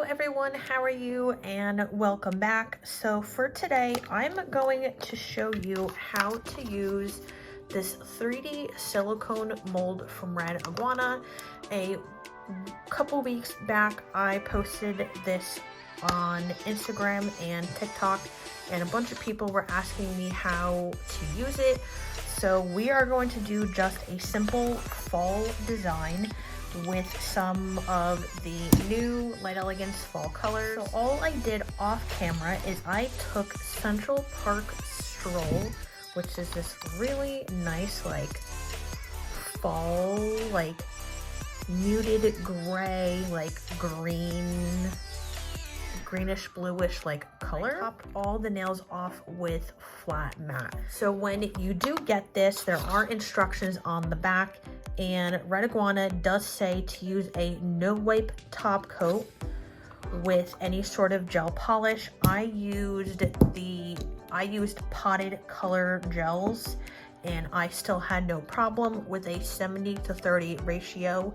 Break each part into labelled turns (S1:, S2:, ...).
S1: everyone, how are you? And welcome back. So for today, I'm going to show you how to use this 3D silicone mold from Red Iguana. A couple weeks back, I posted this on Instagram and TikTok, and a bunch of people were asking me how to use it. So we are going to do just a simple fall design with some of the new Light Elegance fall colors. So all I did off camera is I took Central Park Stroll, which is this really nice like fall, like muted gray, like greenish bluish like color. Top all the nails off with flat matte. So when you do get this, there are instructions on the back, and Red Iguana does say to use a no wipe top coat with any sort of gel polish. I used potted color gels, and I still had no problem with a 70-30 ratio,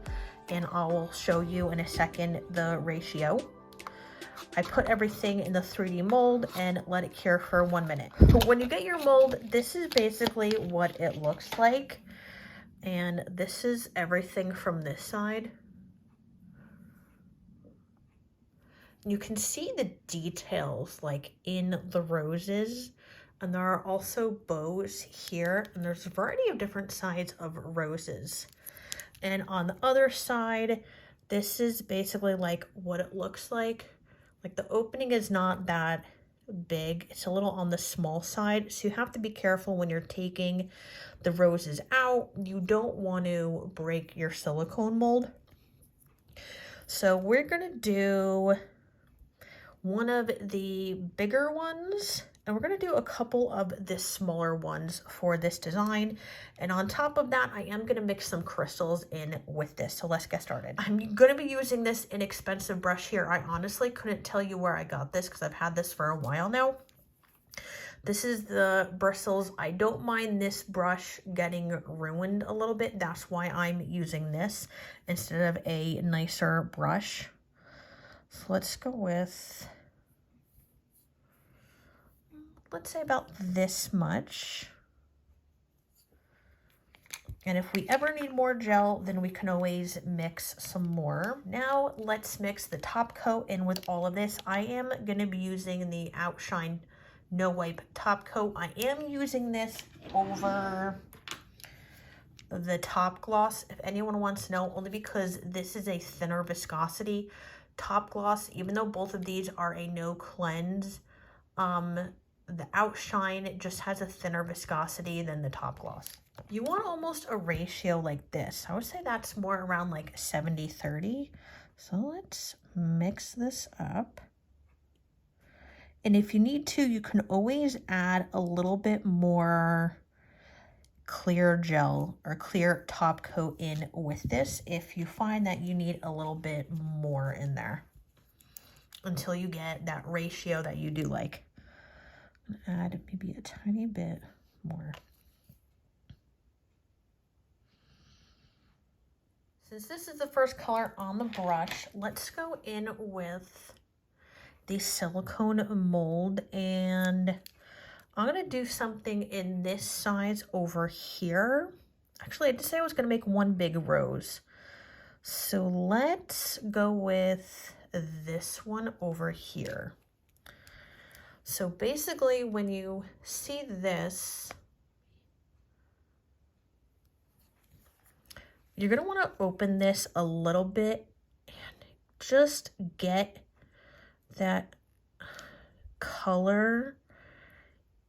S1: and I'll show you in a second the ratio. I put everything in the 3D mold and let it cure for 1 minute. When you get your mold, this is basically what it looks like. And this is everything from this side. You can see the details like in the roses, and there are also bows here, and there's a variety of different sides of roses. And on the other side, this is basically like what it looks like. Like the opening is not that big, it's a little on the small side, so you have to be careful when you're taking the roses out. You don't want to break your silicone mold. So we're gonna do one of the bigger ones, and we're gonna do a couple of the smaller ones for this design. And on top of that, I am gonna mix some crystals in with this. So let's get started. I'm gonna be using this inexpensive brush here. I honestly couldn't tell you where I got this because I've had this for a while now. This is the bristles. I don't mind this brush getting ruined a little bit. That's why I'm using this instead of a nicer brush. So let's go with, let's say about this much. And if we ever need more gel, then we can always mix some more. Now let's mix the top coat in with all of this. I am going to be using the Outshine No Wipe top coat. I am using this over the top gloss, if anyone wants to know, only because this is a thinner viscosity top gloss. Even though both of these are a no cleanse, the Outshine just has a thinner viscosity than the top gloss. You want almost a ratio like this. I would say that's more around like 70-30. So let's mix this up. And if you need to, you can always add a little bit more clear gel or clear top coat in with this if you find that you need a little bit more in there, until you get that ratio that you do like. Add maybe a tiny bit more. Since this is the first color on the brush, let's go in with the silicone mold, and I'm gonna do something in this size over here. Actually, I did say I was gonna make one big rose. So let's go with this one over here. So basically, when you see this, you're gonna wanna open this a little bit and just get that color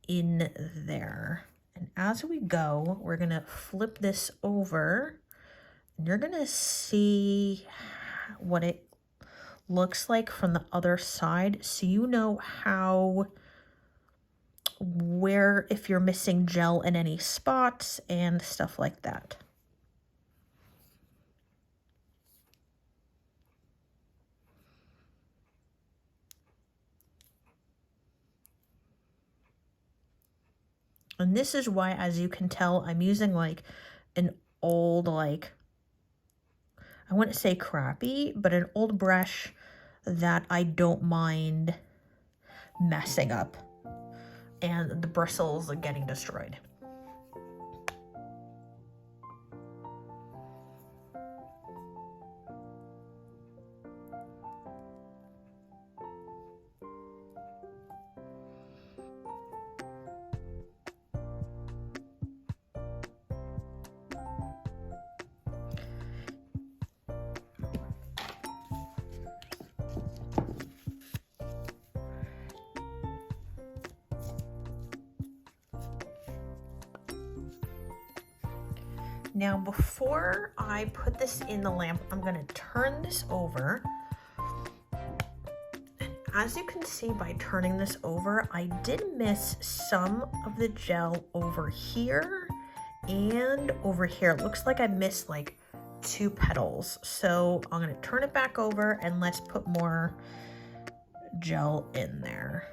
S1: in there. And as we go, we're gonna flip this over, and you're gonna see what it looks like from the other side, so you know where, if you're missing gel in any spots and stuff like that. And this is why, as you can tell, I'm using like an old, like, I wouldn't say crappy, but an old brush that I don't mind messing up and the bristles are getting destroyed. Now, before I put this in the lamp, I'm going to turn this over. And as you can see by turning this over, I did miss some of the gel over here and over here. It looks like I missed like 2 petals. So I'm going to turn it back over and let's put more gel in there.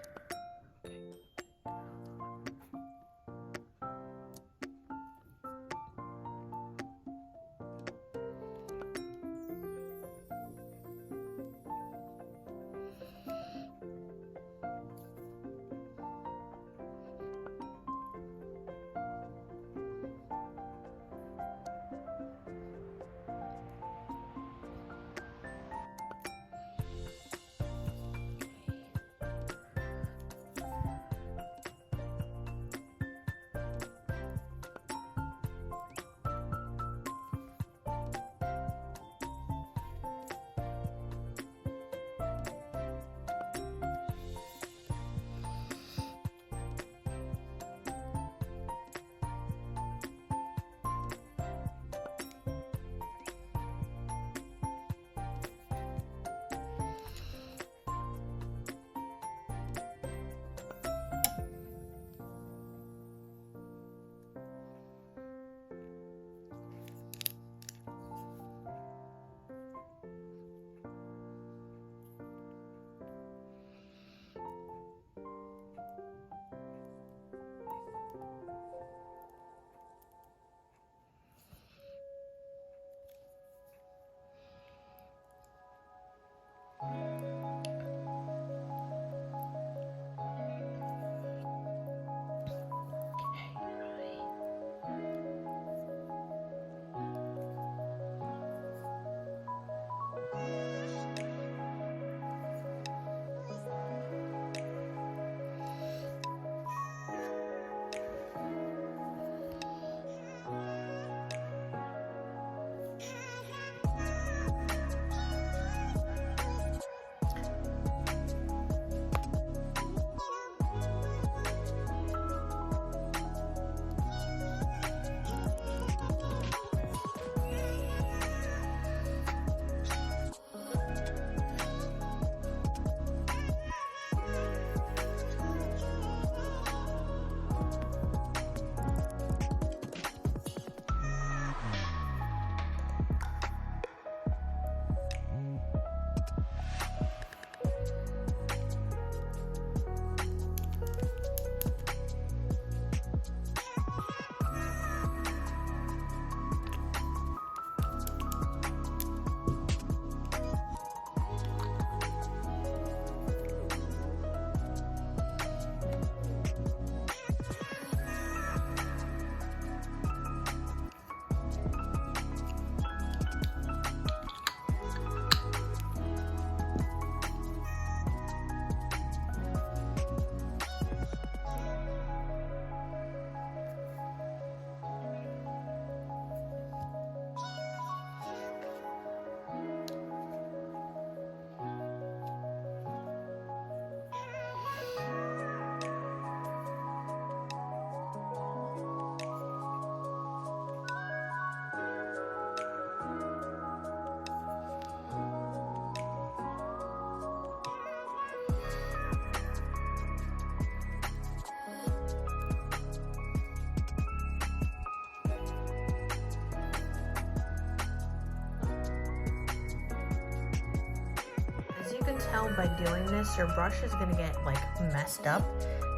S1: Tell by doing this, your brush is going to get like messed up.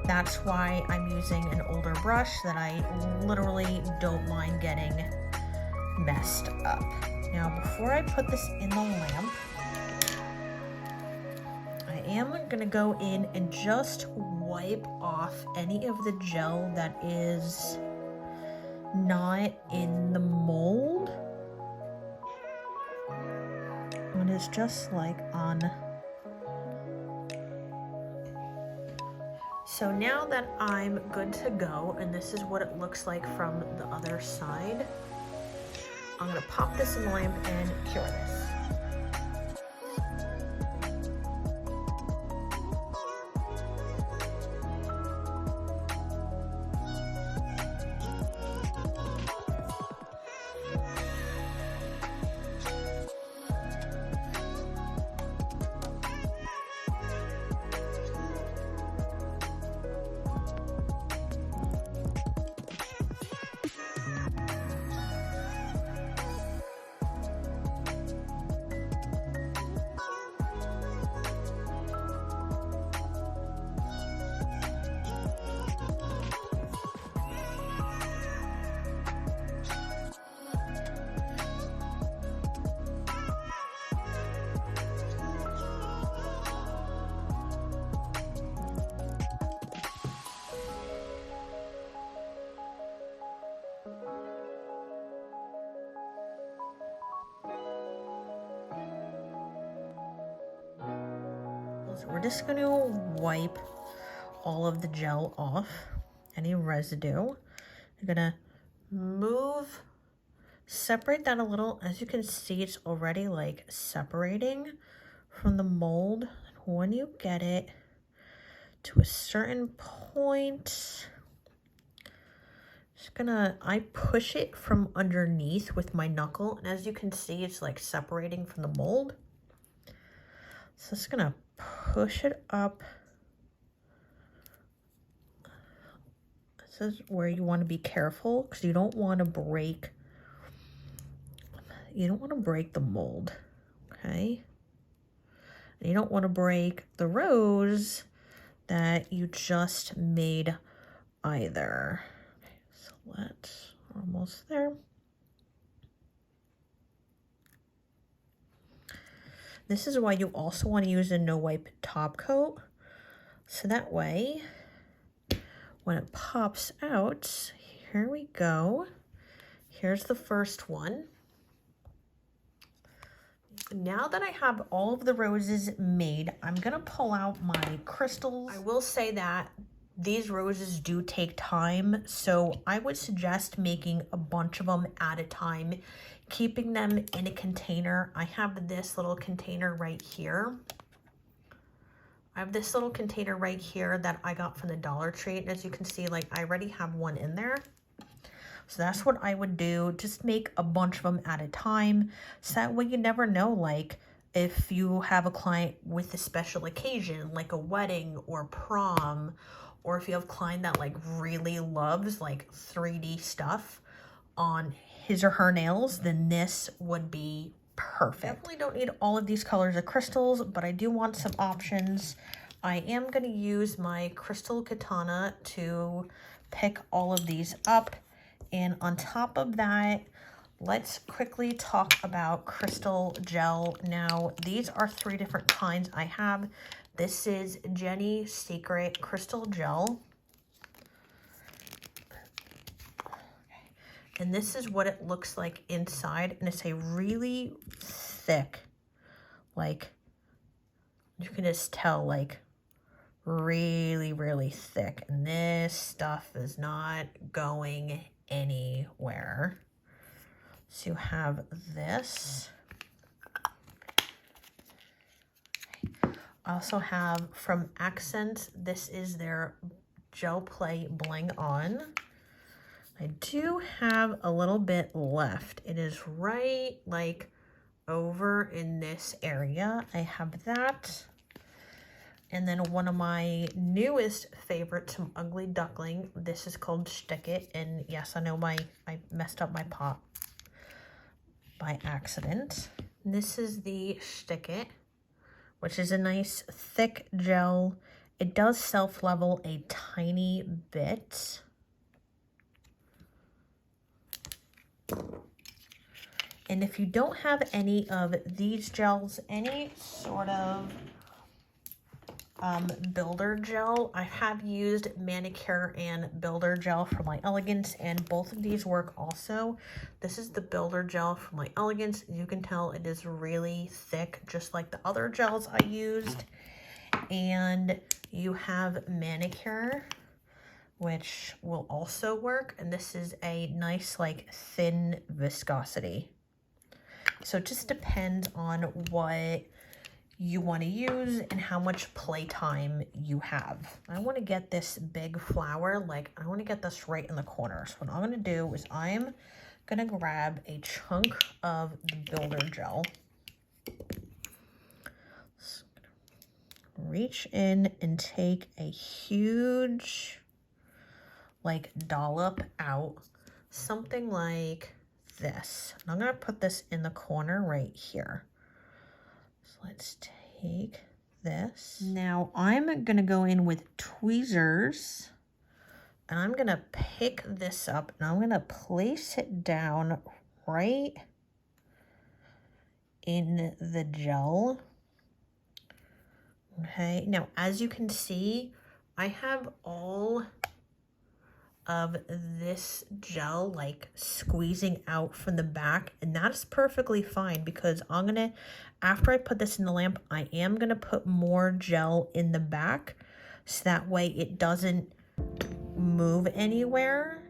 S1: That's why I'm using an older brush that I literally don't mind getting messed up. Now, before I put this in the lamp, am gonna go in and just wipe off any of the gel that is not in the mold. And it's just like on. So now that I'm good to go, and this is what it looks like from the other side, I'm gonna pop this in the lamp and cure this. So we're just going to wipe all of the gel off, any residue. I'm going to separate that a little. As you can see, it's already like separating from the mold. When you get it to a certain point, I push it from underneath with my knuckle, and as you can see, it's like separating from the mold. So it's gonna push it up. This is where you want to be careful because you don't want to break. You don't want to break the mold, okay? And you don't want to break the rose that you just made either. Okay, so we're almost there. This is why you also want to use a no wipe top coat. So that way, when it pops out, here we go. Here's the first one. Now that I have all of the roses made, I'm gonna pull out my crystals. I will say that these roses do take time, so I would suggest making a bunch of them at a time, keeping them in a container. I have this little container right here. That I got from the Dollar Tree. And as you can see, like I already have one in there. So that's what I would do. Just make a bunch of them at a time. So that way you never know, like if you have a client with a special occasion, like a wedding or prom, or if you have a client that like really loves like 3D stuff on his or her nails, then this would be perfect. Definitely don't need all of these colors of crystals, but I do want some options. I am going to use my crystal katana to pick all of these up. And on top of that, let's quickly talk about crystal gel. Now, these are 3 different kinds I have. This is Jenny Secret Crystal Gel. And this is what it looks like inside. And it's a really thick, like, you can just tell, like, really, really thick. And this stuff is not going anywhere. So you have this. I also have from Accent, this is their Gel Play Bling On. I do have a little bit left. It is right like over in this area. I have that. And then one of my newest favorites from Ugly Duckling. This is called Stick It. And yes, I know I messed up my pot by accident. This is the Stick It, which is a nice thick gel. It does self-level a tiny bit. And if you don't have any of these gels, any sort of builder gel. I have used manicure and builder gel for my Elegance, and both of these work also. This is the builder gel for my Elegance. You can tell it is really thick, just like the other gels I used. And you have manicure, which will also work, and this is a nice like thin viscosity. So it just depends on what you want to use and how much playtime you have. I want to get this big flower, like I want to get this right in the corner. So what I'm going to do is I'm going to grab a chunk of the builder gel. So reach in and take a huge like dollop out, something like this. And I'm going to put this in the corner right here. So let's take this. Now I'm going to go in with tweezers and I'm going to pick this up and I'm going to place it down right in the gel. Okay, now as you can see, I have all of this gel like squeezing out from the back, and that's perfectly fine because I'm gonna, after I put this in the lamp, I am gonna put more gel in the back so that way it doesn't move anywhere.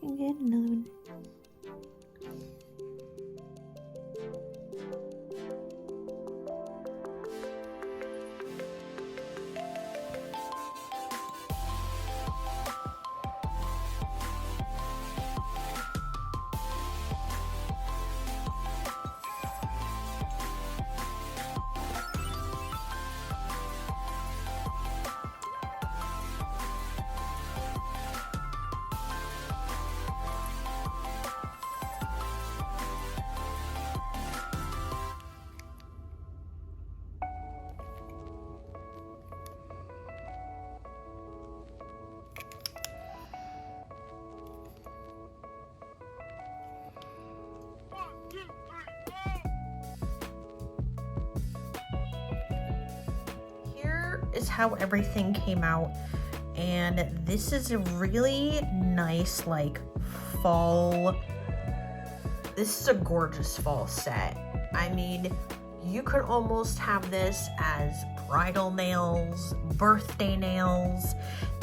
S1: can get another one. Is how everything came out, and this is a really nice like fall. This is a gorgeous fall set. I mean, you could almost have this as bridal nails, birthday nails,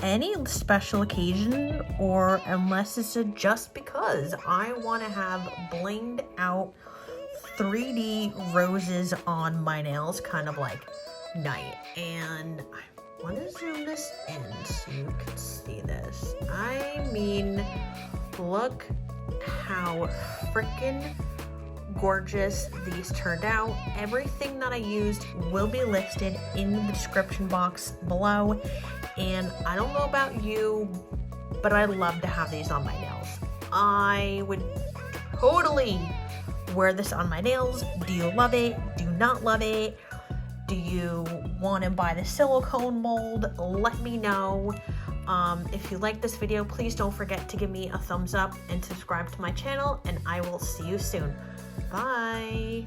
S1: any special occasion, or unless it's a just because I want to have blinged out 3D roses on my nails kind of like night. And I want to zoom this in so you can see this. I mean, look how freaking gorgeous these turned out. Everything that I used will be listed in the description box below, and I don't know about you, but I love to have these on my nails. I would totally wear this on my nails. Do you love it? Do you not love it? Do you want to buy the silicone mold? Let me know. If you like this video, please don't forget to give me a thumbs up and subscribe to my channel, and I will see you soon. Bye.